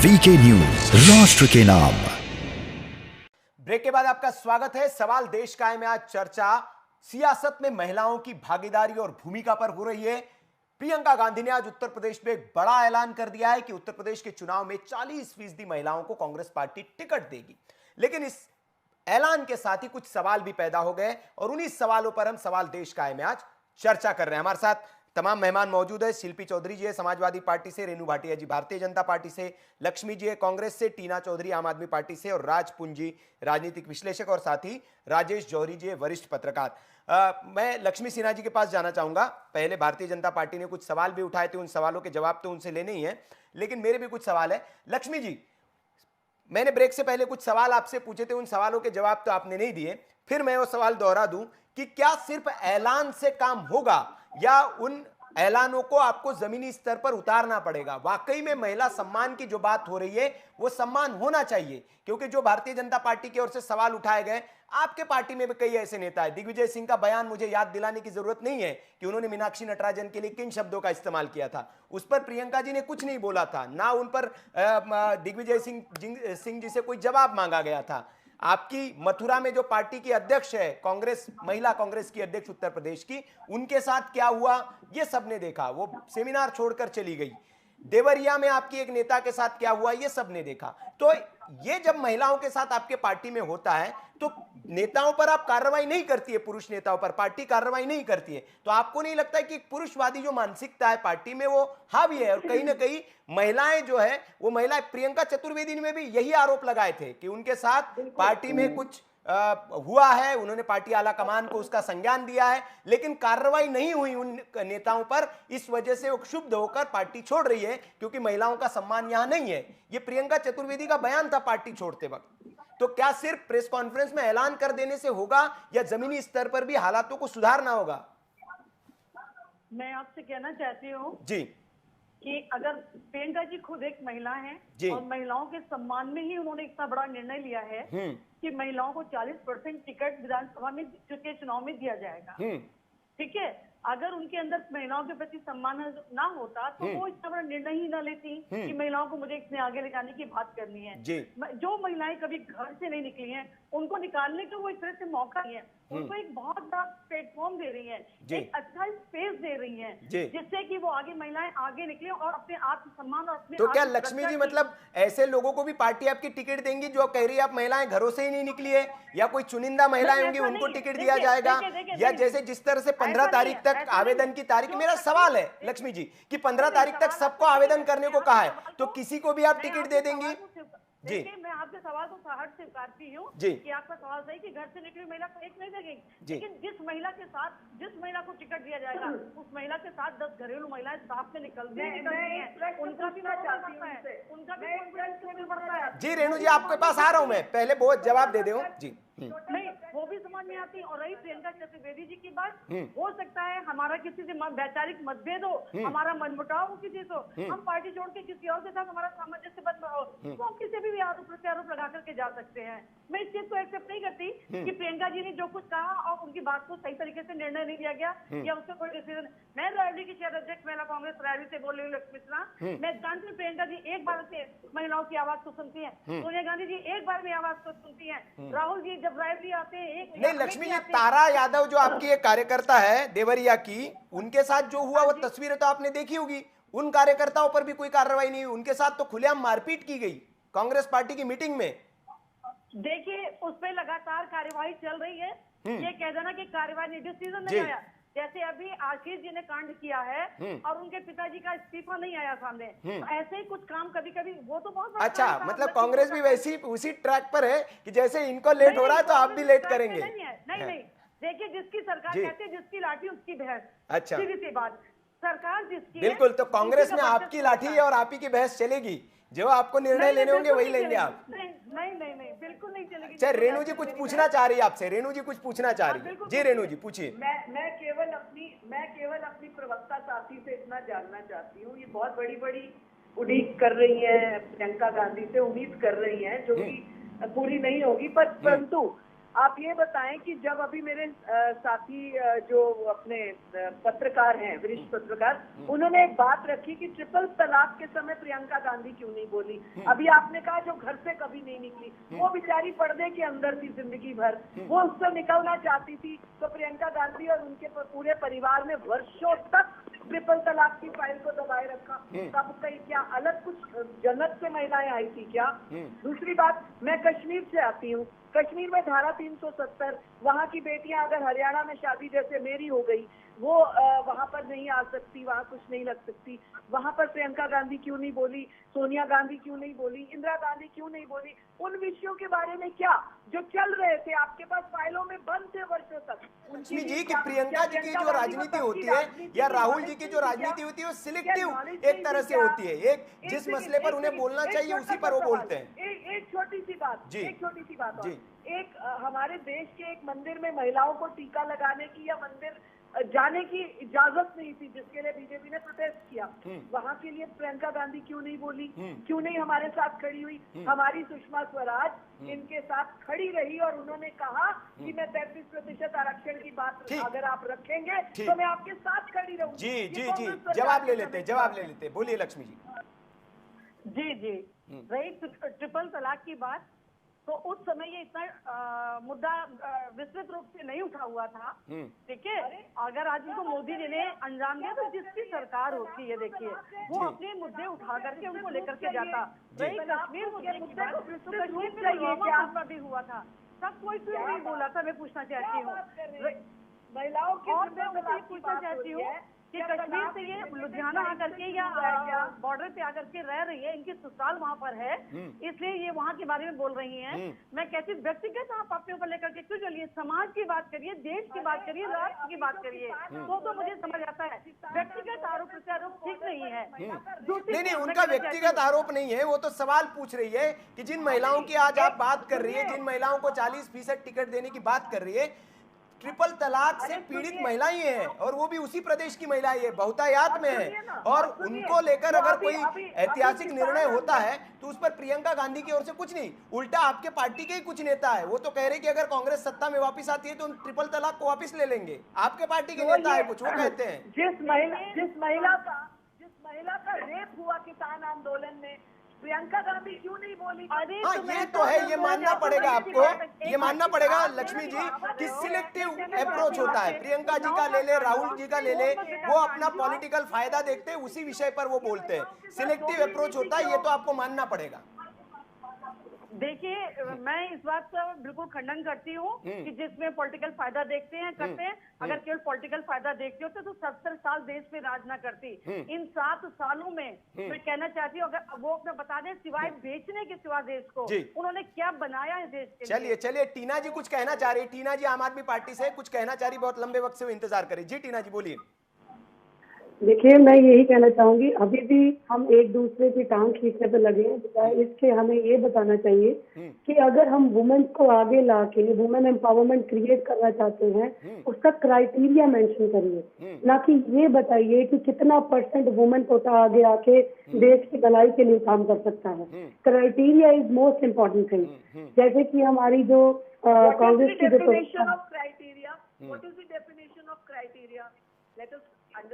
VK news, राष्ट्र के नाम। ब्रेक के बाद आपका स्वागत है। सवाल देश का है में आज चर्चा सियासत में महिलाओं की भागीदारी और भूमिका पर हो रही है। प्रियंका गांधी ने आज उत्तर प्रदेश में एक बड़ा ऐलान कर दिया है कि उत्तर प्रदेश के चुनाव में 40% महिलाओं को कांग्रेस पार्टी टिकट देगी। लेकिन इस ऐलान के साथ ही कुछ सवाल भी पैदा हो गए और उन्हीं सवालों पर हम सवाल देश का है में आज चर्चा कर रहे हैं। हमारे साथ तमाम मेहमान मौजूद है। शिल्पी चौधरी जी है समाजवादी पार्टी से, रेणु भाटिया जी भारतीय जनता पार्टी से, लक्ष्मी जी है कांग्रेस से, टीना चौधरी आम आदमी पार्टी से और राज पुंजी राजनीतिक विश्लेषक और साथ ही राजेश जौहरी जी है वरिष्ठ पत्रकार। मैं लक्ष्मी सिन्हा जी के पास जाना चाहूंगा। पहले भारतीय जनता पार्टी ने कुछ सवाल भी उठाए थे, उन सवालों के जवाब तो उनसे लेने ही है, लेकिन मेरे भी कुछ सवाल है। लक्ष्मी जी, मैंने ब्रेक से पहले कुछ सवाल आपसे पूछे थे, उन सवालों के जवाब तो आपने नहीं दिए। फिर मैं वो सवाल दोहरा दूं कि क्या सिर्फ ऐलान से काम होगा या उन ऐलानों को आपको जमीनी स्तर पर उतारना पड़ेगा? वाकई में महिला सम्मान की जो बात हो रही है वो सम्मान होना चाहिए, क्योंकि जो भारतीय जनता पार्टी की ओर से सवाल उठाए गए, आपके पार्टी में भी कई ऐसे नेता है। दिग्विजय सिंह का बयान मुझे याद दिलाने की जरूरत नहीं है कि उन्होंने मीनाक्षी नटराजन के लिए किन शब्दों का इस्तेमाल किया था। उस पर प्रियंका जी ने कुछ नहीं बोला था, ना उन पर दिग्विजय सिंह जी से कोई जवाब मांगा गया था। आपकी मथुरा में जो पार्टी की अध्यक्ष है कांग्रेस, महिला कांग्रेस की अध्यक्ष उत्तर प्रदेश की, उनके साथ क्या हुआ ये सबने देखा। वो सेमिनार छोड़कर चली गई। देवरिया में आपकी एक नेता के साथ क्या हुआ ये सबने देखा। तो ये जब महिलाओं के साथ आपके पार्टी में होता है तो नेताओं पर आप कार्रवाई नहीं करती है, पुरुष नेताओं पर पार्टी कार्रवाई नहीं करती है। तो आपको नहीं लगता है कि पुरुषवादी जो मानसिकता है पार्टी में वो हावी है? और कहीं ना कहीं महिलाएं जो है वो महिलाएं, प्रियंका चतुर्वेदी ने भी यही आरोप लगाए थे कि उनके साथ पार्टी में कुछ हुआ है, उन्होंने पार्टी आला कमान को उसका संज्ञान दिया है, लेकिन कार्रवाई नहीं हुई उन नेताओं पर। इस वजह से वो क्षुब्ध होकर पार्टी छोड़ रही है, क्योंकि महिलाओं का सम्मान यहां नहीं है। ये प्रियंका चतुर्वेदी का बयान था पार्टी छोड़ते वक्त। तो क्या सिर्फ प्रेस कॉन्फ्रेंस में ऐलान कर देने से होगा या जमीनी स्तर पर भी हालातों को सुधारना होगा? मैं आपसे कहना चाहती हूँ जी कि अगर प्रियंका जी खुद एक महिला हैं और महिलाओं के सम्मान में ही उन्होंने इतना बड़ा निर्णय लिया है कि महिलाओं को 40% टिकट विधानसभा में के चुनाव में दिया जाएगा, ठीक है। अगर उनके अंदर महिलाओं के प्रति सम्मान ना होता तो वो इतना बड़ा निर्णय ही ना लेती कि महिलाओं को मुझे इतने आगे ले जाने की बात करनी है। जो महिलाएं कभी घर से नहीं निकली हैं उनको निकालने का वो एक तरह से मौका ही है, उनको एक बहुत बड़ा प्लेटफॉर्म दे रही है, एक अच्छा स्पेस दे रही है, जिससे कि वो आगे महिलाएं आगे निकले और अपने आत्मसम्मान और अपने। तो क्या लक्ष्मी जी मतलब ऐसे लोगों को भी पार्टी आपकी टिकट देंगी जो कह रही है आप महिलाएं घरों से ही नहीं निकली है, या कोई चुनिंदा महिलाएं होंगी उनको टिकट दिया जाएगा, या जैसे जिस तरह से 15 तारीख तक आवेदन की तारीख? मेरा सवाल है लक्ष्मी जी कि 15 तारीख तक सबको आवेदन करने को कहा है, तो किसी को भी आप टिकट दे देंगी? जी, मैं आपके सवाल को सहर्ष स्वीकारती हूँ कि आपका सवाल सही कि घर से निकली महिला को एक नहीं देगी, लेकिन जिस महिला के साथ जिस महिला को टिकट दिया जाएगा उस महिला के साथ 10 घरेलू महिलाएं साथ में निकलती हैं, उनका भी उनका भी कॉन्फिडेंस बढ़ता है। जी रेणु जी आपके पास आ रहा हूँ मैं, पहले बहुत जवाब दे दो। जी नहीं, वो भी समझ में आती। और रही प्रियंका चतुर्वेदी जी की बात, हो सकता है हमारा किसी से वैचारिक मतभेद हो, हमारा मनमुटाव हो किसी से, हम पार्टी छोड़ के किसी और के साथ हमारा सामंजस्य बन रहा हो, तो हम किसी भी आरोप प्रत्यारोप लगा करके जा सकते हैं। मैं इस चीज को एक्सेप्ट नहीं करती कि प्रियंका जी ने जो कुछ कहा और उनकी बात को सही तरीके से निर्णय नहीं लिया गया या उसका कोई डिसीजन। मैं रायबरेली की शहर अध्यक्ष महिला कांग्रेस रायबरेली से बोल रही हूँ लक्ष्मी सिन्हा। मैं जानती हूँ प्रियंका जी एक बार से महिलाओं की आवाज को सुनती है, सोनिया गांधी जी एक बार में आवाज को सुनती है, राहुल जी जब रायबरेली आते हैं एक नहीं। लक्ष्मी जी, तारा यादव जो आपकी एक कार्यकर्ता है देवरिया की, उनके साथ जो हुआ वो तस्वीरें तो आपने देखी होगी। उन कार्यकर्ताओं पर भी कोई कार्रवाई नहीं हुई, उनके साथ तो खुलेआम मारपीट की गई कांग्रेस पार्टी की मीटिंग में। देखिए उस पर लगातार कार्यवाही चल रही है, ये कह देना कि कार्यवाही डिसीजन नहीं आया। जैसे अभी आशीष जी ने कांड किया है और उनके पिताजी का इस्तीफा नहीं आया सामने, तो ऐसे ही कुछ काम कभी कभी वो तो बहुत अच्छा, मतलब कांग्रेस भी वैसी उसी ट्रैक पर है कि जैसे इनको लेट हो रहा है तो आप भी लेट करेंगे? नहीं, देखिए जिसकी सरकार कहते हैं जिसकी लाठी उसकी भैंस। अच्छा, सीधी सी बात, सरकार जिसकी बिल्कुल। तो कांग्रेस में आपकी लाठी और आप ही की भैंस चलेगी, जो आपको निर्णय लेने होंगे वही लेंगे आप? नहीं, बिल्कुल नहीं चलेगी। अच्छा, रेणु जी कुछ पूछना चाह रही है आपसे, रेणु जी कुछ पूछना चाह रही है। जी रेणु जी पूछिए। मैं केवल अपनी प्रवक्ता साथी से इतना जानना चाहती हूँ, ये बहुत बड़ी उड़ीक कर रही है प्रियंका गांधी से, उम्मीद कर रही है जो कि पूरी नहीं होगी, परंतु आप ये बताएं कि जब अभी मेरे साथी जो अपने पत्रकार हैं, वरिष्ठ पत्रकार, उन्होंने एक बात रखी कि ट्रिपल तलाक के समय प्रियंका गांधी क्यों नहीं बोली। अभी आपने कहा जो घर से कभी नहीं निकली, वो बेचारी पर्दे के अंदर थी जिंदगी भर, वो उससे निकलना चाहती थी, तो प्रियंका गांधी और उनके पूरे परिवार ने वर्षों तक ट्रिपल तलाक की फाइल को दबाए रखा। तब कहीं क्या अलग कुछ जन्नत से महिलाएं आई थी क्या? दूसरी बात, मैं कश्मीर से आती हूँ, कश्मीर में धारा 370, वहाँ की बेटियां अगर हरियाणा में शादी जैसे मेरी हो गई, वो वहाँ पर नहीं आ सकती, वहाँ कुछ नहीं लग सकती। वहाँ पर प्रियंका गांधी क्यों नहीं बोली, सोनिया गांधी क्यों नहीं बोली, इंदिरा गांधी क्यों नहीं बोली? उन विषयों के बारे में क्या जो चल रहे थे आपके पास फाइलों में बंद थे वर्षों तक। लक्ष्मी जी कि प्रियंका जी की जो राजनीति होती है या राहुल जी की जो राजनीति होती है वो सिलेक्टिव एक तरह से होती है, एक जिस मसले पर उन्हें बोलना चाहिए उसी पर वो बोलते हैं। एक छोटी सी बात, एक हमारे देश के एक मंदिर में महिलाओं को टीका लगाने की या मंदिर जाने की इजाजत नहीं थी, जिसके लिए बीजेपी ने प्रोटेस्ट किया। वहां के लिए प्रियंका गांधी क्यों नहीं बोली, क्यों नहीं हमारे साथ खड़ी हुई? हमारी सुषमा स्वराज इनके साथ खड़ी रही और उन्होंने कहा कि मैं 33% आरक्षण की बात अगर आप रखेंगे तो मैं आपके साथ खड़ी रहूंगी। जी जी जी, जवाब ले लेते, बोलिए लक्ष्मी जी। जी रही ट्रिपल तलाक की बात, तो उस समय ये इतना मुद्दा विस्तृत रूप से नहीं उठा हुआ था, ठीक है। अगर आज इसको मोदी जी ने अंजाम दिया तो जिसकी सरकार होती है, देखिए वो अपने मुद्दे उठा करके उनको लेकर के जाता। रही कश्मीर मुद्दे की बात, तो कश्मीर में पुलवामा भी हुआ था, तब कोई क्यों नहीं बोला था? मैं पूछना चाहती हूँ महिलाओं की, और मैं मुझे पूछना चाहती हूँ कि कश्मीर से ये लुधियाना आकर के या बॉर्डर पे आकर के रह रही है, इनकी ससुराल वहाँ पर है, इसलिए ये वहाँ के बारे में बोल रही हैं। मैं कहती हूँ व्यक्तिगत आप अपने ऊपर लेकर के क्यों चलिए, समाज की बात करिए, देश की बात करिए, राष्ट्र की बात करिए, तो मुझे समझ आता है। व्यक्तिगत आरोप प्रत्यारोप ठीक नहीं है। नहीं, उनका व्यक्तिगत आरोप नहीं है, वो तो सवाल पूछ रही है कि जिन महिलाओं की आज आप बात कर रही है, जिन महिलाओं को 40% टिकट देने की बात कर रही है, ट्रिपल तलाक से पीड़ित महिलाएं हैं और वो भी उसी प्रदेश की महिलाएं हैं, बहुतायात में है, और उनको लेकर अगर कोई ऐतिहासिक निर्णय होता है तो उस पर प्रियंका गांधी की ओर से कुछ नहीं, उल्टा आपके पार्टी के ही कुछ नेता है वो तो कह रहे कि अगर कांग्रेस सत्ता में वापस आती है तो हम ट्रिपल तलाक को वापस ले लेंगे। आपके पार्टी के नेता है कुछ, वो कहते हैं जिस महिला का रेप हुआ किसान आंदोलन में, प्रियंका गांधी क्यों नहीं बोली? हाँ, ये तो है, ये मानना पड़ेगा आपको, ये मानना पड़ेगा लक्ष्मी जी कि सिलेक्टिव अप्रोच होता है। प्रियंका जी का ले ले, राहुल जी का ले ले, वो अपना पॉलिटिकल फायदा देखते हैं, उसी विषय पर वो बोलते हैं, सिलेक्टिव अप्रोच होता है, ये तो आपको मानना पड़ेगा। देखिए, मैं इस बात का बिल्कुल खंडन करती हूँ कि जिसमें पॉलिटिकल फायदा देखते हैं करते हैं। अगर केवल पॉलिटिकल फायदा देखते होते तो 70 साल देश में राज ना करती। इन 7 सालों में मैं कहना चाहती हूँ, अगर वो अपने बता दें सिवाय बेचने के सिवा देश को उन्होंने क्या बनाया है देश के लिए। चलिए टीना जी कुछ कहना चाह रही, टीना जी आम आदमी पार्टी से कुछ कहना चाह रही, बहुत लंबे वक्त से वो इंतजार करें। जी टीना जी बोलिए। देखिए, मैं यही कहना चाहूंगी, अभी भी हम एक दूसरे की टांग खींचने पे लगे हैं, बजाय इसके हमें ये बताना चाहिए कि अगर हम वुमेन को आगे लाके वुमेन एम्पावरमेंट क्रिएट करना चाहते हैं, उसका क्राइटेरिया मेंशन करिए, ना कि ये बताइए कि कितना % वुमेन कोटा आगे आके देश की भलाई के लिए काम कर सकता है। Criteria is most important thing. जैसे कि हमारी जो कांग्रेस की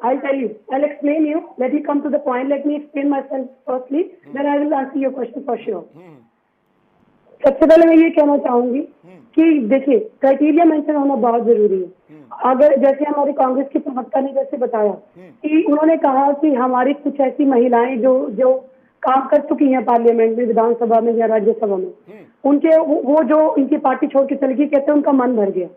I'll tell you. I'll explain you. Let me come to the point. Let me explain myself firstly. Then I will answer your question for sure. सबसे पहले मैं ये कहना चाहूंगी कि देखिए, क्राइटेरिया मेंशन होना बहुत जरूरी है। अगर जैसे हमारे कांग्रेस के प्रवक्ता ने जैसे बताया कि उन्होंने कहा कि हमारी कुछ ऐसी महिलाएं जो काम कर चुकी हैं पार्लियामेंट में, विधानसभा में या राज्यसभा में, उनके वो जो इनकी पार्टी छोड़ के चली गई, कहते हैं उनका मन भर गया।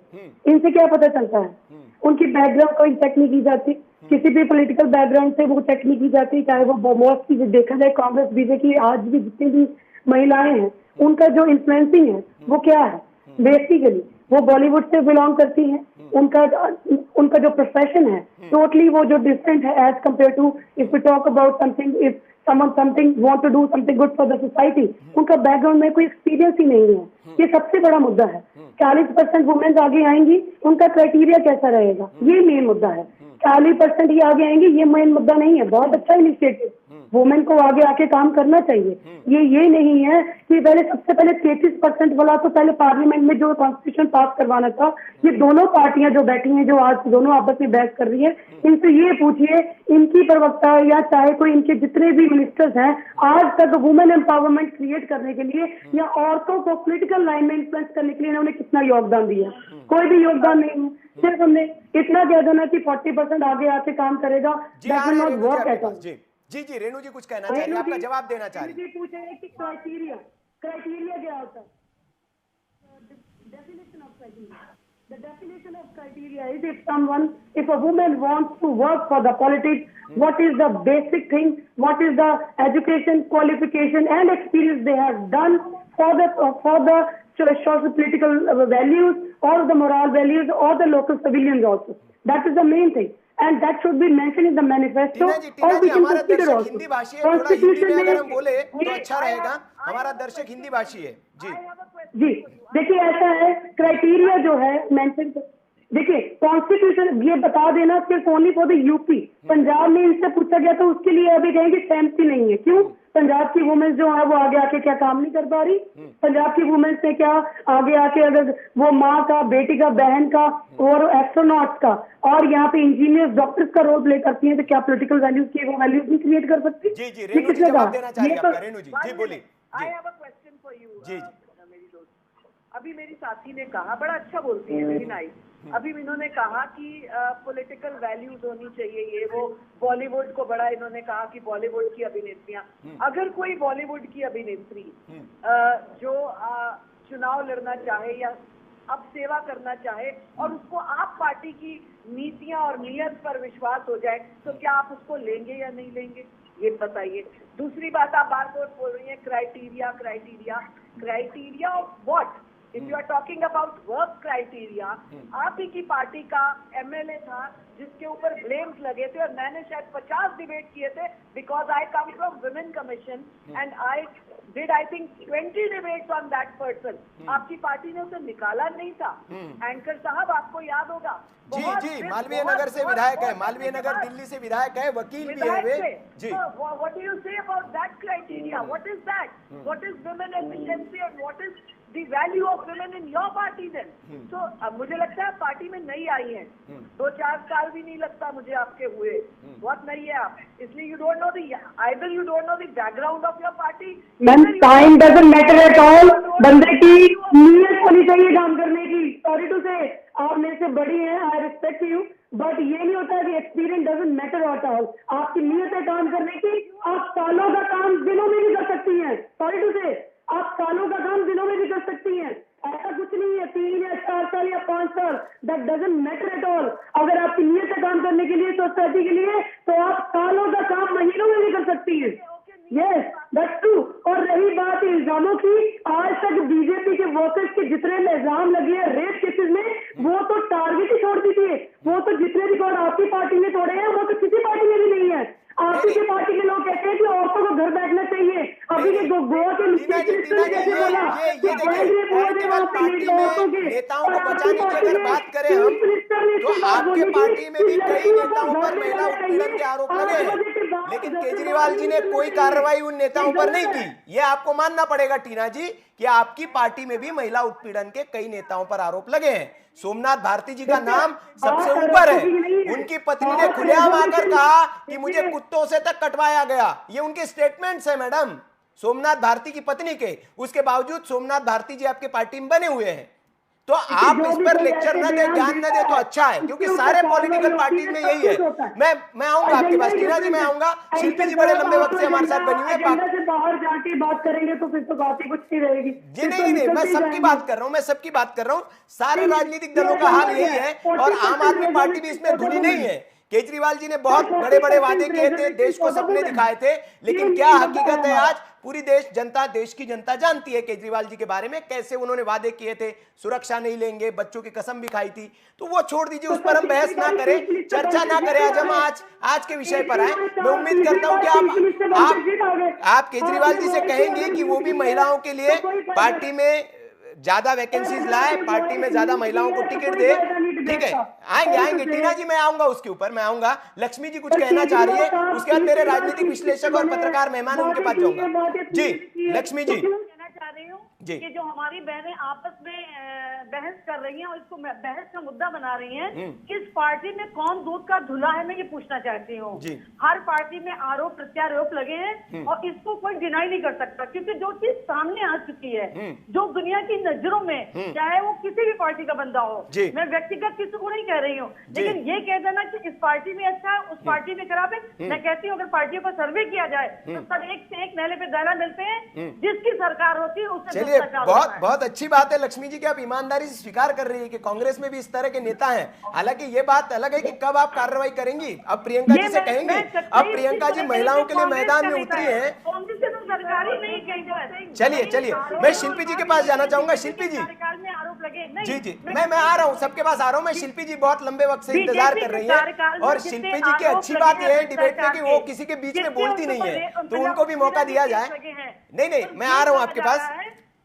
इनसे क्या पता चलता है? उनकी बैकग्राउंड कोई चेक नहीं की जाती, किसी भी पॉलिटिकल बैकग्राउंड से वो चेक नहीं की जाती, चाहे वो मोस्ट की देखा जाए कांग्रेस बीजेपी, आज भी जितनी भी महिलाएं हैं उनका जो इन्फ्लुएंसिंग है वो क्या है? बेसिकली वो बॉलीवुड से बिलोंग करती हैं, उनका जो प्रोफेशन है टोटली वो जो डिफरेंट है as compare to if we talk about something, if something want to do something good for the society, उनका बैकग्राउंड में कोई एक्सपीरियंस ही नहीं है। ये सबसे बड़ा मुद्दा है। 40% वुमेन्स आगे आएंगी, उनका क्राइटेरिया कैसा रहेगा, ये मेन मुद्दा है। 40% ही आगे आएंगे, ये मेन मुद्दा नहीं है। बहुत अच्छा इनिशिएटिव, वुमेन को आगे आके काम करना चाहिए। ये नहीं है कि पहले सबसे पहले 33% वाला तो पहले पार्लियामेंट में जो कॉन्स्टिट्यूशन पास करवाना था, ये दोनों पार्टियां जो बैठी हैं, जो आज दोनों आपस में बहस कर रही है, इनसे ये पूछिए, इनकी प्रवक्ता या चाहे कोई इनके जितने भी मिनिस्टर्स हैं, आज तक वुमेन एम्पावरमेंट क्रिएट करने के लिए या औरतों को पॉलिटिकल लाइन में इन्फ्लुएंस करने के लिए इन्होंने कितना योगदान दिया? कोई भी योगदान नहीं है। सिर्फ हमने इतना कह देना कि 40% आगे आके काम करेगा, that will not work at all. जी रेणु जी कुछ कहना चाह रही है, आपका जवाब देना चाह रही है। पूछ रहे हैं कि क्राइटेरिया क्या होता है? Definition of criteria. The definition of criteria is if a woman wants to work for the politics, what is the basic thing, what is the education, qualification and experience they have done for the social political values or the moral values or the local civilians also. That is the main thing. And that should be mentioned in the manifesto. टीना जी हमारा दर्शक हिंदी भाषी है, थोड़ा हिंदी में अगर हम बोले तो अच्छा रहेगा। हमारा दर्शक हिंदी भाषी है। जी देखिए, ऐसा है, क्राइटेरिया जो है मेंशन, देखिए कॉन्स्टिट्यूशन ये बता देना सिर्फ only for the UP. Punjab में इनसे पूछा गया तो उसके लिए अभी कहेंगे सहमति नहीं है। क्यों? पंजाब की वुमेन्स जो है वो आगे आके क्या काम नहीं कर पा रही? पंजाब की वुमेन्स ने क्या आगे आके, अगर वो माँ का, बेटी का, बहन का और एस्ट्रोनॉट्स का और यहाँ पे इंजीनियर्स, डॉक्टर्स का रोल प्ले करती हैं, तो क्या पॉलिटिकल वैल्यूज की वो वैल्यूज नहीं क्रिएट कर सकती? जी रेणु जी जवाब देना चाहिए आपका। रेणु जी बोलिए। I have a question for you. जी मेरी दोस्त, अभी मेरी साथी ने कहा, बड़ा अच्छा बोलती है, वेरी नाइस। अभी इन्होंने कहा कि पॉलिटिकल वैल्यूज होनी चाहिए, ये वो बॉलीवुड को बड़ा इन्होंने कहा कि बॉलीवुड की अभिनेत्रियां, अगर कोई बॉलीवुड की अभिनेत्री जो चुनाव लड़ना चाहे या अब सेवा करना चाहे और उसको आप पार्टी की नीतियां और नियत पर विश्वास हो जाए, तो क्या आप उसको लेंगे या नहीं लेंगे, ये बताइए। दूसरी बात, आप बार बार बोल रही है criteria of what? If you are talking about work criteria, आप ही की पार्टी का एमएलए था जिसके ऊपर ब्लेम्स लगे थे और मैंने शायद 50 डिबेट किए थे, because I come from women commission and I did I think 20 debates on that person. आपकी पार्टी ने उसे निकाला नहीं था। एंकर साहब आपको याद होगा। जी मालवीय नगर से विधायक है, मालवीय नगर दिल्ली से विधायक है, वकील भी है वे। जी what do you say about that criteria? What is that? What is women efficiency and what is the value of women in your party then? So अब मुझे लगता है पार्टी में नई आई है, 2-4 साल भी नहीं लगता मुझे आपके हुए, बहुत नई है आप, इसलिए you don't know the background of your party. Ma'am time doesn't matter at all, बंदे की नीयत होनी चाहिए काम करने की। सॉरी टू से, आप मेरे से बड़ी हैं, आई रिस्पेक्ट यू, बट ये नहीं होता कि experience doesn't matter at all. आपकी नीयत है काम करने की, आप सालों का काम दिनों में भी कर सकती हैं। सॉरी टू से, आप सालों का काम दिनों में भी कर सकती हैं, ऐसा कुछ नहीं है 3 या 4 साल या 5 साल, that doesn't matter at all. अगर आपकी नीयत है काम करने के लिए, सोसाइटी के लिए, तो आप सालों का काम महीनों में भी कर सकती हैं। Yes that's true. और रही बात इल्जामों की, आज तक बीजेपी के वर्कर्स के जितने इल्जाम लगे हैं रेप केसेस में, वो तो टारगेट ही छोड़ दी थी। वो तो जितने रिकॉर्ड आपकी पार्टी ने तोड़े हैं वो तो किसी पार्टी में भी नहीं है। आपकी की पार्टी के लोग कहते हैं कि औरतों को घर बैठना चाहिए। अभी के गोवा के नेताओं को बचाने की अगर बात करें हम, तो आपके पार्टी में भी कई नेताओं पर महिला उत्पीड़न के आरोप लगे हैं, लेकिन केजरीवाल जी ने कोई कार्रवाई उन नेताओं पर नहीं की। ये आपको मानना पड़ेगा टीना जी कि आपकी पार्टी में भी महिला उत्पीड़न के कई नेताओं पर आरोप लगे हैं। सोमनाथ भारती जी का नाम सबसे ऊपर है। उनकी पत्नी ने खुलेआम आकर कहा कि मुझे कुत्तों से तक कटवाया गया। ये उनके स्टेटमेंट्स है मैडम, सोमनाथ भारती की पत्नी के। उसके बावजूद सोमनाथ भारती जी आपके पार्टी में बने हुए हैं। तो आप इस पर लेक्चर न दे, ज्ञान न दे तो अच्छा है, क्योंकि सारे पॉलिटिकल पार्टी में यही है। मैं आऊंगा आपके पास टीना जी, मैं आऊंगा। शिल्पी जी बड़े लंबे वक्त से हमारे साथ बनी हुई है। बाहर जाके बात करेंगे तो फिर तो बात ही कुछ नहीं रहेगी। जी नहीं, मैं सबकी बात कर रहा हूँ, सारे राजनीतिक दलों का हाल यही है, और आम आदमी पार्टी भी इसमें धुनी नहीं है। केजरीवाल जी ने बहुत बड़े बड़े वादे किए थे, देश को सपने दिखाए थे, लेकिन क्या हकीकत है आज पूरी देश की जनता जानती है केजरीवाल जी के बारे में, कैसे उन्होंने वादे किए थे, सुरक्षा नहीं लेंगे, बच्चों की कसम भी खाई थी। तो वो छोड़ दीजिए, उस पर हम बहस ना करें, चर्चा ना करें। आज हम आज के विषय पर आए। मैं उम्मीद करता हूं कि आप केजरीवाल जी से कहेंगे कि वो भी महिलाओं के लिए पार्टी में ज्यादा वैकेंसीज लाए, पार्टी में ज्यादा महिलाओं को टिकट दे। ठीक है, आएंगे टीना जी, मैं आऊंगा उसके ऊपर, मैं आऊंगा। लक्ष्मी जी कुछ कहना चाह रही है, उसके बाद मेरे राजनीतिक विश्लेषक और पत्रकार मेहमान उनके पास जाऊंगा। जी लक्ष्मी जी। कहना चाह रही हूँ जी। कि जो हमारी बहनें आपस में बहस कर रही हैं और इसको बहस का मुद्दा बना रही हैं, किस पार्टी में कौन दूध का धुला है, मैं ये पूछना चाहती हूँ। हर पार्टी में आरोप प्रत्यारोप लगे हैं और इसको कोई डिनाई नहीं कर सकता, क्योंकि जो चीज सामने आ चुकी है, जो दुनिया की नजरों में, चाहे वो किसी भी पार्टी का बंदा हो, मैं व्यक्तिगत किसी को नहीं कह रही हूँ, लेकिन ये कह देना कि इस पार्टी में अच्छा है, उस पार्टी में खराब है, मैं कहती हूँ अगर पार्टियों का सर्वे किया जाए तो सब एक से एक नहले पे दाना मिलते हैं, जिसकी सरकार होती है उससे। चलिए, बहुत अच्छी बात है लक्ष्मी जी कि आप ईमानदारी से स्वीकार कर रही है कि कांग्रेस में भी इस तरह के नेता हैं। हालांकि ये बात अलग है कि कब आप कार्रवाई करेंगी, अब प्रियंका जी से कहेंगे। अब प्रियंका जी महिलाओं के लिए मैदान में उतरी है। चलिए, मैं शिल्पी जी के पास जाना चाहूंगा। शिल्पी जी, जी, मैं आ रहा हूँ, सबके पास आ रहा हूँ मैं। शिल्पी जी बहुत लंबे वक्त से इंतजार कर रही है, और शिल्पी जी की अच्छी बात यह है डिबेट में कि वो किसी के बीच में बोलती नहीं है, तो उनको भी मौका दिया जाए। नहीं, मैं आ रहा हूँ आपके पास,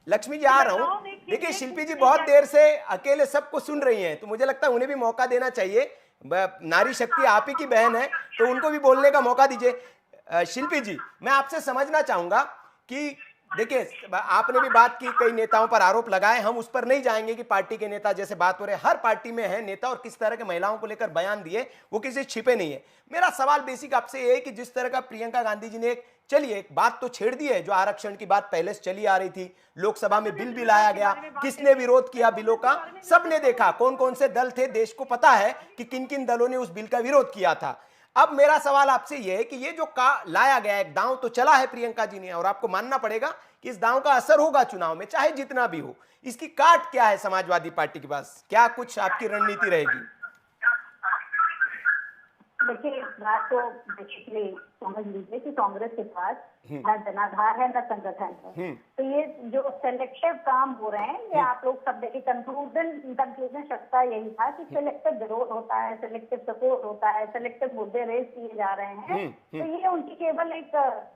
लक्ष्मी जी आ रहा हूँ। देखिए शिल्पी जी बहुत देर से अकेले सबको सुन रही हैं, तो मुझे लगता है उन्हें भी मौका देना चाहिए। नारी शक्ति आप ही की बहन है, तो उनको भी बोलने का मौका दीजिए। शिल्पी जी, मैं आपसे समझना चाहूंगा कि देखिए आपने भी बात की, कई नेताओं पर आरोप लगाए, हम उस पर नहीं जाएंगे कि पार्टी के नेता जैसे बात हो रहे, हर पार्टी में है नेता, और किस तरह के महिलाओं को लेकर बयान दिए वो किसी छिपे नहीं है। मेरा सवाल बेसिक आपसे ये है कि जिस तरह का प्रियंका गांधी जी ने एक बात तो छेड़ दी है, जो आरक्षण की बात पहले से चली आ रही थी, लोकसभा में बिल भी लाया गया, किसने विरोध किया बिलों का, सबने देखा, कौन कौन से दल थे, देश को पता है कि किन किन दलों ने उस बिल का विरोध किया था। अब मेरा सवाल आपसे यह है कि ये जो लाया गया एक दांव तो चला है प्रियंका जी ने, और आपको मानना पड़ेगा कि इस दांव का असर होगा चुनाव में, चाहे जितना भी हो। इसकी काट क्या है समाजवादी पार्टी के पास, क्या कुछ आपकी रणनीति रहेगी? देखिए, बात तो बेसिकली समझ लीजिए कि कांग्रेस के पास न जनाधार है न संगठन है, तो ये जो सेलेक्टिव काम हो रहे हैं, ये आप लोग सब देखिए, कंक्लूजन सकता यही था कि सेलेक्टिव विरोध होता है, सेलेक्टिव सपोर्ट होता है, सेलेक्टिव मुद्दे रेज किए जा रहे हैं, तो ये उनकी केवल एक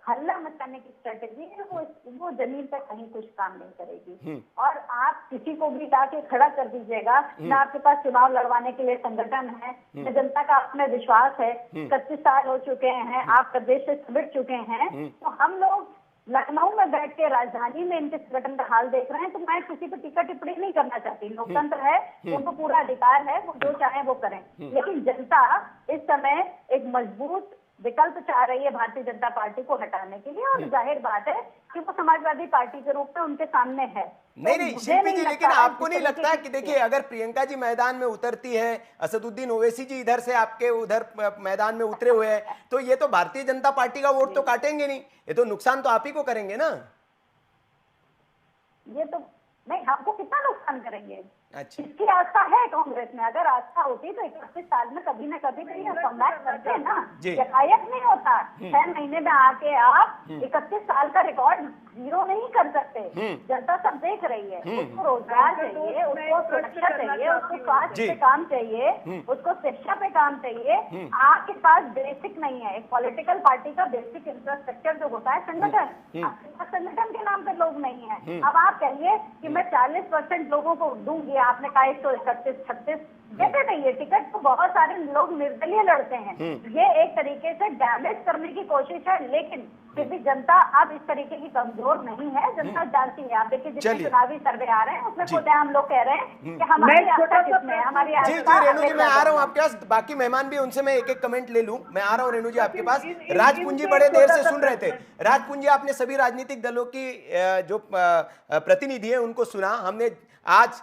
हल्ला मचाने की स्ट्रेटेजी है, वो जमीन पर कहीं कुछ काम नहीं करेगी। और आप किसी को भी लाके खड़ा कर दीजिएगा, न आपके पास चुनाव लड़वाने के लिए संगठन है, न जनता का आप में विश्वास है, 31 साल हो चुके हैं, आप प्रदेश से सिमट चुके हैं, तो हम लोग लखनऊ में बैठ के राजधानी में इनके संगठन का हाल देख रहे हैं, तो मैं किसी पर टीका टिप्पणी नहीं करना चाहती। लोकतंत्र है, उनको पूरा अधिकार है, वो जो चाहे वो करें, लेकिन जनता इस समय एक मजबूत विकल्प चाह रही है भारतीय जनता पार्टी को हटाने के लिए, और जाहिर बात है कि वो समाजवादी पार्टी के रूप में उनके सामने है। नहीं शिल्पी जी, लेकिन आपको नहीं लगता कि देखिए अगर प्रियंका जी मैदान में उतरती है, असदुद्दीन ओवैसी जी इधर से आपके उधर मैदान में उतरे हुए हैं, तो ये तो भारतीय जनता पार्टी का वोट तो काटेंगे नहीं, ये तो नुकसान तो आप ही को करेंगे ना? ये तो नहीं, हमको कितना नुकसान करेंगे? अच्छा, इसकी आस्था है कांग्रेस में, अगर आस्था होती तो 31 साल में कभी न कभी तो ये कमबैक करते हैं ना, यकायक नहीं होता। 6 महीने में आके आप 31 साल का रिकॉर्ड जीरो नहीं कर सकते। जनता सब देख रही है, उसको रोजगार चाहिए, उसको सुरक्षा चाहिए, उसको स्वास्थ्य पे काम चाहिए, उसको शिक्षा पे काम चाहिए। आपके पास बेसिक नहीं है, एक पॉलिटिकल पार्टी का बेसिक इंफ्रास्ट्रक्चर जो होता है संगठन, संगठन के नाम पे लोग नहीं है। अब आप कहिए कि मैं 40% लोगों को दूंगी, आपने कहा 131-36 देते नहीं है टिकट, तो बहुत सारे लोग निर्दलीय लड़ते हैं। ये एक तरीके से डैमेज करने की कोशिश है, लेकिन फिर भी जनता अब इस तरीके की कमजोर नहीं है, जनता जानती है। आप देखिए जितने चुनावी सर्वे आ रहे हैं उसमें खुद हम लोग कह रहे हैं कि हमारी आस्था किसमें है, हमारी आस्था। रेणु जी, मैं आ रहा हूँ आपके पास, बाकी मेहमान भी उनसे मैं एक एक कमेंट ले लूं। मैं आ रहा हूँ रेणु जी आपके पास। राजपुंजी बड़े देर से सुन रहे थे। राजपुंजी, आपने सभी राजनीतिक दलों की जो प्रतिनिधि है उनको सुना। हमने आज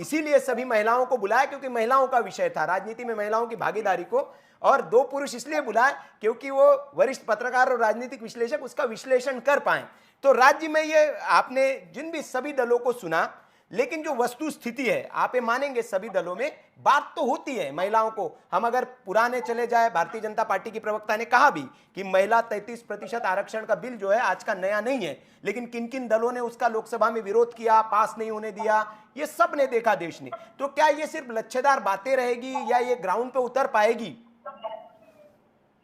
इसीलिए सभी महिलाओं को बुलाया क्योंकि महिलाओं का विषय था, राजनीति में महिलाओं की भागीदारी को, और 2 पुरुष इसलिए बुलाए क्योंकि वो वरिष्ठ पत्रकार और राजनीतिक विश्लेषक उसका विश्लेषण कर पाए। तो राज्य में ये आपने जिन भी सभी दलों को सुना, लेकिन जो वस्तु स्थिति है, आप ये मानेंगे सभी दलों में बात तो होती है महिलाओं को। हम अगर पुराने चले जाए, भारतीय जनता पार्टी की प्रवक्ता ने कहा भी कि महिला 33% आरक्षण का बिल जो है आज का नया नहीं है, लेकिन किन किन दलों ने उसका लोकसभा में विरोध किया, पास नहीं होने दिया, ये सब ने देखा देश ने। तो क्या ये सिर्फ लच्छेदार बातें रहेगी या ये ग्राउंड पे उतर पाएगी?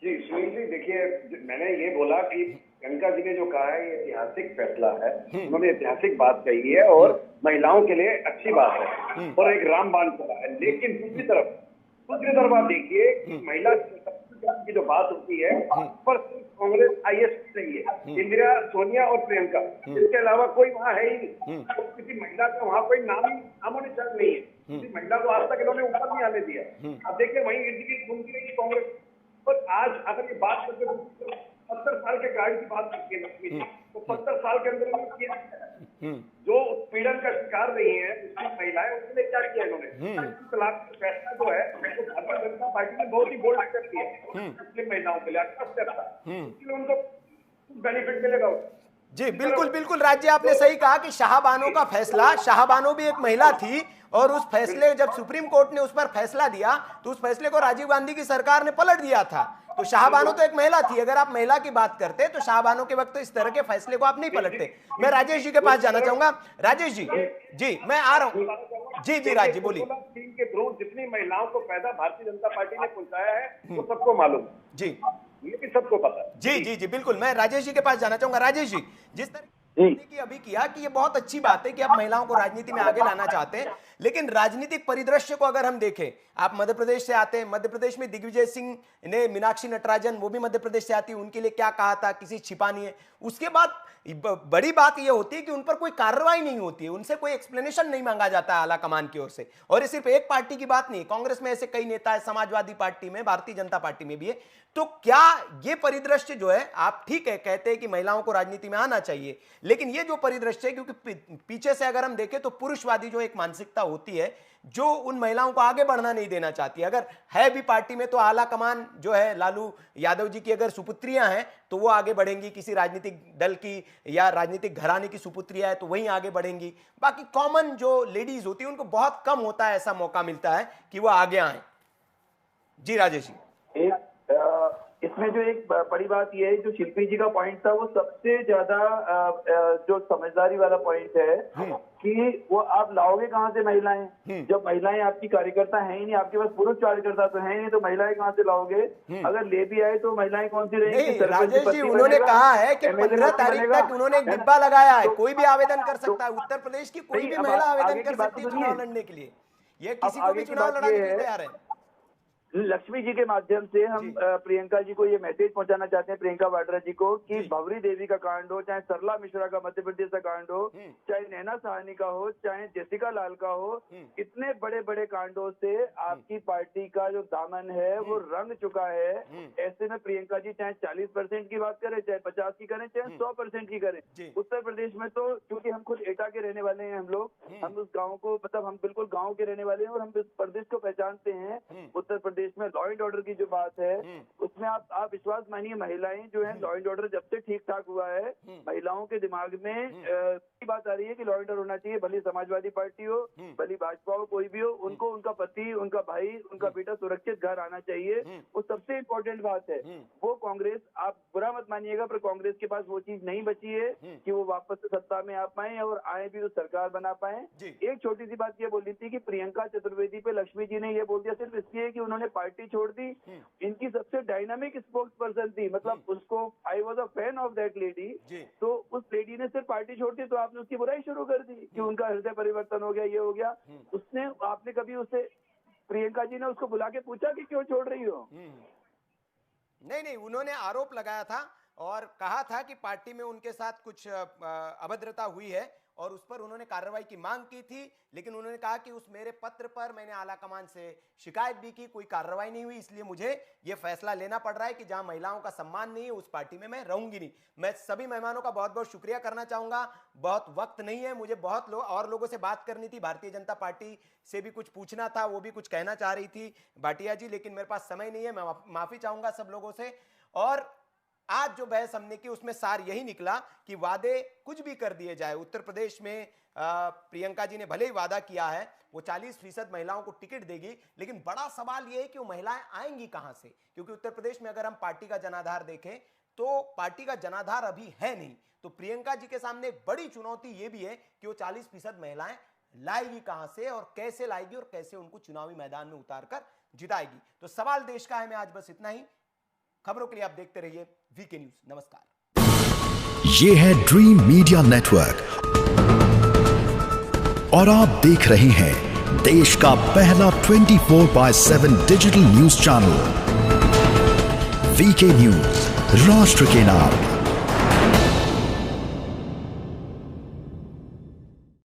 जी सुनील जी, देखिए मैंने ये बोला कि प्रियंका जी ने जो कहा है ये ऐतिहासिक फैसला है, उन्होंने ऐतिहासिक बात कही है और महिलाओं के लिए अच्छी बात है और एक रामबाण चला है। लेकिन दूसरी तरफ आप देखिए कि महिला की जो बात होती है पर कांग्रेस आईएस नहीं है, इंदिरा, सोनिया और प्रियंका, इसके अलावा कोई वहाँ है ही नहीं। तो किसी महिला का वहाँ कोई नामो निशान नहीं है, किसी महिला को आज तक इन्होंने ऊपर नहीं आने दिया। अब देखिए वहीं इर्द गिर्द घूमती रही कांग्रेस। और आज अगर ये बात करते 70 साल के कांड की बात करती है लक्ष्मी जी, तो 70 साल के अंदर इन्होंने किया जो उत्पीड़न का शिकार रही है महिलाएं, उसने क्या किया इन्होंने तलाक का फैसला जो है तो भारतीय जनता पार्टी ने बहुत ही बोल्ड स्टेप लिया मुस्लिम महिलाओं के लिए, अच्छा स्टेप था, इसलिए उनको बेनिफिट मिलेगा। जी बिल्कुल बिल्कुल राज्य, आपने सही कहा कि शाहबानो का फैसला, शाहबानो भी एक महिला थी और उस फैसले, जब सुप्रीम कोर्ट ने उस पर फैसला दिया तो उस फैसले को राजीव गांधी की सरकार ने पलट दिया था। तो शाहबानो तो एक महिला थी, अगर आप महिला की बात करते तो शाहबानो के वक्त तो इस तरह के फैसले को आप नहीं पलटते। मैं राजेश जी के पास जाना चाहूंगा। राजेश जी, जी मैं आ रहा हूँ। जी राज जी बोलिए। टीम के थ्रू जितनी महिलाओं को फायदा भारतीय जनता पार्टी ने पहुंचाया है वो सबको मालूम, जी ये भी सबको पता है। जी बिल्कुल, मैं राजेश जी के पास जाना चाहूंगा। राजेश जी, जिस तरह की अभी किया कि ये बहुत अच्छी बात है कि आप महिलाओं को राजनीति में आगे लाना चाहते हैं, लेकिन राजनीतिक परिदृश्य को अगर हम देखें, आप मध्य प्रदेश से आते हैं, मध्य प्रदेश में दिग्विजय सिंह ने, मीनाक्षी नटराजन वो भी मध्य प्रदेश से आती है, उनके लिए क्या कहा था किसी छिपा नहीं है। उसके बाद बड़ी बात यह होती है कि उन पर कोई कार्रवाई नहीं होती है, उनसे कोई एक्सप्लेनेशन नहीं मांगा जाता है आला कमान की ओर से। और ये सिर्फ एक पार्टी की बात नहीं, कांग्रेस में ऐसे कई नेता है, समाजवादी पार्टी में, भारतीय जनता पार्टी में भी है। तो क्या ये परिदृश्य जो है, आप ठीक है कहते हैं कि महिलाओं को राजनीति में आना चाहिए, लेकिन ये जो परिदृश्य है, क्योंकि पीछे से अगर हम देखें तो पुरुषवादी जो एक मानसिकता होती है जो उन महिलाओं को आगे बढ़ना नहीं देना चाहती, अगर है भी पार्टी में तो आला कमान जो है लालू यादव जी की अगर सुपुत्रियां हैं तो वो आगे बढ़ेंगी, किसी राजनीतिक दल की या राजनीतिक घराने की सुपुत्रियां है तो वहीं आगे बढ़ेंगी। बाकी कॉमन जो लेडीज होती है उनको बहुत कम होता है, ऐसा मौका मिलता है कि वो आगे आए। जी राजेश जी, इसमें जो एक बड़ी बात यह है, जो शिल्पी जी का पॉइंट था वो सबसे ज्यादा जो समझदारी वाला पॉइंट है कि वो आप लाओगे कहाँ से महिलाएं, जब महिलाएं आपकी कार्यकर्ता है ही नहीं, आपके पास पुरुष कार्यकर्ता तो है ही नहीं, तो महिलाएं कहाँ से लाओगे? अगर ले भी आए तो महिलाएं कौन सी रहेंगी? राजेश जी, उन्होंने कहा है कि 15 तारीख तक उन्होंने एक डिब्बा लगाया है, कोई भी आवेदन कर सकता है, उत्तर प्रदेश की कोई भी महिला आवेदन कर सकती है चुनाव लड़ने के लिए, ये किसी को भी चुनाव लड़ाने के लिए तैयार है। लक्ष्मी जी के माध्यम से हम प्रियंका जी को ये मैसेज पहुंचाना चाहते हैं, प्रियंका वाड्रा जी को, कि भवरी देवी का कांड हो, चाहे सरला मिश्रा का मध्य प्रदेश का कांड हो, चाहे नैना साहनी का हो, चाहे जेसिका लाल का हो, इतने बड़े बड़े कांडों से आपकी पार्टी का जो दामन है वो रंग चुका है। ऐसे में प्रियंका जी चाहे 40% की बात करें, चाहे 50 की करें, चाहे 100% की करें, उत्तर प्रदेश में तो क्योंकि हम खुद एटा के रहने वाले हैं, हम लोग, हम उस गाँव को, मतलब हम बिल्कुल गाँव के रहने वाले हैं और हम इस प्रदेश को पहचानते हैं। उत्तर प्रदेश में लॉ एंड ऑर्डर की जो बात है उसमें आप विश्वास मानिए, महिलाएं जो है, लॉ एंड ऑर्डर जब से ठीक ठाक हुआ है, महिलाओं के दिमाग में बात आ रही है कि लॉ एंड ऑर्डर होना चाहिए, भले समाजवादी पार्टी हो, भले भाजपा हो, कोई भी हो, उनको उनका पति, उनका भाई, उनका बेटा सुरक्षित घर आना चाहिए, वो सबसे इम्पोर्टेंट बात है। वो कांग्रेस, आप बुरा मत मानिएगा, पर कांग्रेस के पास वो चीज नहीं बची है कि वो वापस से सत्ता में आ पाए और आए भी तो सरकार बना पाए। एक छोटी सी बात ये बोली थी कि प्रियंका चतुर्वेदी पे लक्ष्मी जी ने ये बोल दिया सिर्फ इसलिए कि उन्होंने पार्टी छोड़ दी, इनकी सबसे डायनामिक स्पोक्स पर्सन थी, मतलब उसको, I was a fan of that lady, तो उस लेडी ने सिर्फ पार्टी छोड़ दी तो आपने उसकी बुराई शुरू कर दी कि उनका हृदय परिवर्तन हो गया, ये हो गया। उसने, आपने कभी उससे, प्रियंका जी ने उसको बुला के पूछा कि क्यों छोड़ रही हो? नहीं, उन्होंने आरोप लगाया था और कहा था कि पार्टी में उनके साथ कुछ अभद्रता हुई है और उस पर उन्होंने कार्रवाई की मांग की थी, लेकिन उन्होंने कहा कि उस मेरे पत्र पर मैंने आला कमान से शिकायत भी की, कोई कार्रवाई नहीं हुई, इसलिए मुझे यह फैसला लेना पड़ रहा है कि जहां महिलाओं का सम्मान नहीं है उस पार्टी में मैं रहूंगी नहीं। मैं सभी मेहमानों का बहुत बहुत शुक्रिया करना चाहूंगा, बहुत वक्त नहीं है, मुझे बहुत लोगों से बात करनी थी, भारतीय जनता पार्टी से भी कुछ पूछना था, वो भी कुछ कहना चाह रही थी भाटिया जी, लेकिन मेरे पास समय नहीं है, मैं माफी चाहूंगा सब लोगों से। और आज जो बहस हमने की उसमें सार यही निकला कि वादे कुछ भी कर दिए जाए, उत्तर प्रदेश में प्रियंका जी ने भले ही वादा किया है वो 40% महिलाओं को टिकट देगी, लेकिन बड़ा सवाल यह है कि वो महिलाएं आएंगी कहां से, क्योंकि उत्तर प्रदेश में अगर हम पार्टी का जनाधार देखें तो पार्टी का जनाधार अभी है नहीं। तो प्रियंका जी के सामने एक बड़ी चुनौती यह भी है कि वो 40% महिलाएं लाएगी कहां से और कैसे लाएगी और कैसे उनको चुनावी मैदान में उतारकर जिताएगी। तो सवाल देश का है में आज बस इतना ही। खबरों के लिए आप देखते रहिए वीके न्यूज। नमस्कार। ये है ड्रीम मीडिया नेटवर्क और आप देख रहे हैं देश का पहला 24/7 digital news channel VK news, राष्ट्र के नाम।